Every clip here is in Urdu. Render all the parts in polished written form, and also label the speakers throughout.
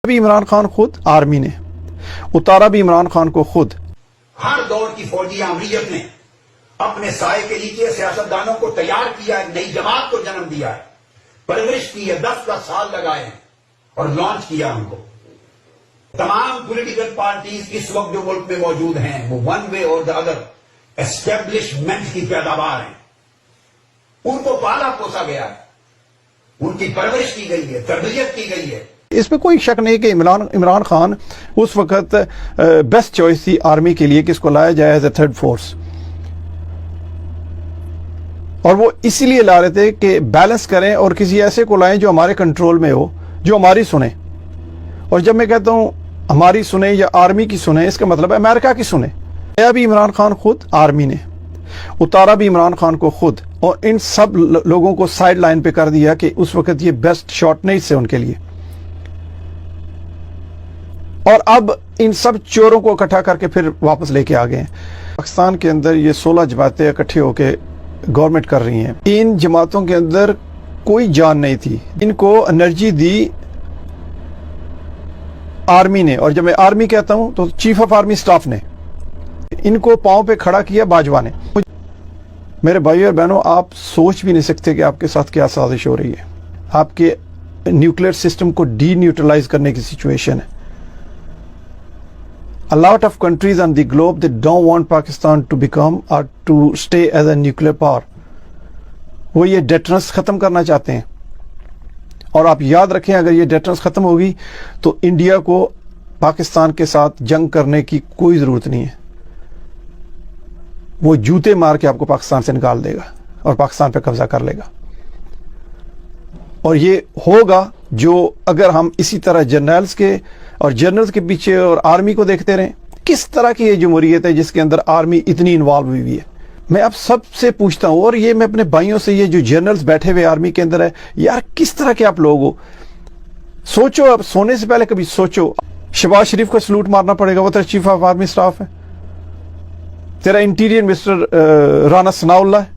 Speaker 1: بھی عمران خان خود آرمی نے اتارا بھی عمران خان کو خود.
Speaker 2: ہر دور کی فوجی امریت نے اپنے سائے کے نیچے سیاستدانوں کو تیار کیا ہے، نئی جماعت کو جنم دیا ہے، پرورش کی ہے، 10 سال لگائے ہیں اور لانچ کیا ان کو. تمام پولیٹیکل پارٹیز اس وقت جو ملک میں موجود ہیں وہ ون وے اور دا ادر اسٹیبلشمنٹ کی پیداوار ہیں. ان کو پالا پوسا گیا ہے، ان کی پرورش کی گئی ہے، تربیت کی گئی ہے.
Speaker 1: اس میں کوئی شک نہیں کہ عمران خان اس وقت بیسٹ چوائس تھی آرمی کے لیے کہ اس کو لایا جائے ایز اے تھرڈ فورس، اور وہ اسی لیے لا رہے تھے کہ بیلنس کریں اور کسی ایسے کو لائیں جو ہمارے کنٹرول میں ہو، جو ہماری سنیں. اور جب میں کہتا ہوں ہماری سنیں یا آرمی کی سنیں، اس کا مطلب ہے امریکہ کی سنیں. لایا بھی عمران خان خود آرمی نے اتارا بھی عمران خان کو خود، اور ان سب لوگوں کو سائیڈ لائن پہ کر دیا کہ اس وقت یہ بیسٹ شاٹ نہیں تھے ان کے لیے. اور اب ان سب چوروں کو اکٹھا کر کے پھر واپس لے کے آ گئے ہیں. پاکستان کے اندر یہ 16 جماعتیں اکٹھے ہو کے گورنمنٹ کر رہی ہیں. ان جماعتوں کے اندر کوئی جان نہیں تھی. ان کو انرجی دی آرمی نے، اور جب میں آرمی کہتا ہوں تو چیف آف آرمی سٹاف نے. ان کو پاؤں پہ کھڑا کیا باجوہ نے. میرے بھائی اور بہنوں، آپ سوچ بھی نہیں سکتے کہ آپ کے ساتھ کیا سازش ہو رہی ہے. آپ کے نیوکلیئر سسٹم کو ڈی نیوٹرلائز کرنے کی سچویشن ہے. A lot of countries on the globe, they don't want Pakistan to become or to stay as a nuclear power. وہ یہ ڈیٹرنس ختم کرنا چاہتے ہیں. اور آپ یاد رکھیں اگر یہ ڈیٹرنس ختم ہوگی تو انڈیا کو پاکستان کے ساتھ جنگ کرنے کی کوئی ضرورت نہیں ہے. وہ جوتے مار کے آپ کو پاکستان سے نکال دے گا اور پاکستان پہ قبضہ کر لے گا. اور یہ ہوگا جو اگر ہم اسی طرح جنرلز کے پیچھے اور آرمی کو دیکھتے رہیں. کس طرح کی یہ جمہوریت ہے جس کے اندر آرمی اتنی انوالو ہوئی ہے؟ میں اب سب سے پوچھتا ہوں، اور یہ میں اپنے بھائیوں سے، یہ جو جنرلز بیٹھے ہوئے آرمی کے اندر ہے، یار کس طرح کے آپ لوگ ہو؟ سوچو، اب سونے سے پہلے کبھی سوچو. شہباز شریف کو سلوٹ مارنا پڑے گا، وہ تیرا چیف آف آرمی سٹاف ہے. تیرا انٹیریئر مسٹر رانا ثناء اللہ ہے.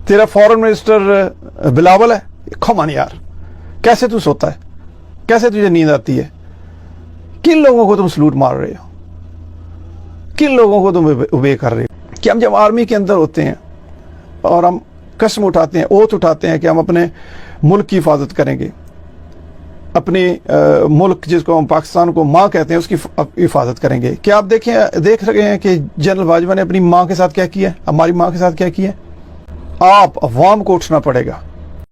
Speaker 1: تیرا فورن منسٹر بلاول ہے. کمان یار، کیسے تو سوتا ہے؟ کیسے تجھے نیند آتی ہے؟ کن لوگوں کو تم سلوٹ مار رہے ہو؟ کن لوگوں کو تم اوبے کر رہے ہو؟ کہ ہم جب آرمی کے اندر ہوتے ہیں اور ہم قسم اٹھاتے ہیں، اوتھ اٹھاتے ہیں کہ ہم اپنے ملک کی حفاظت کریں گے، اپنے ملک جس کو ہم پاکستان کو ماں کہتے ہیں اس کی حفاظت کریں گے. کیا آپ دیکھ رہے ہیں کہ جنرل باجوہ نے اپنی ماں کے ساتھ کیا کیا ہے، ہماری ماں کے ساتھ کیا کیا ہے؟ آپ عوام کو اٹھنا پڑے گا.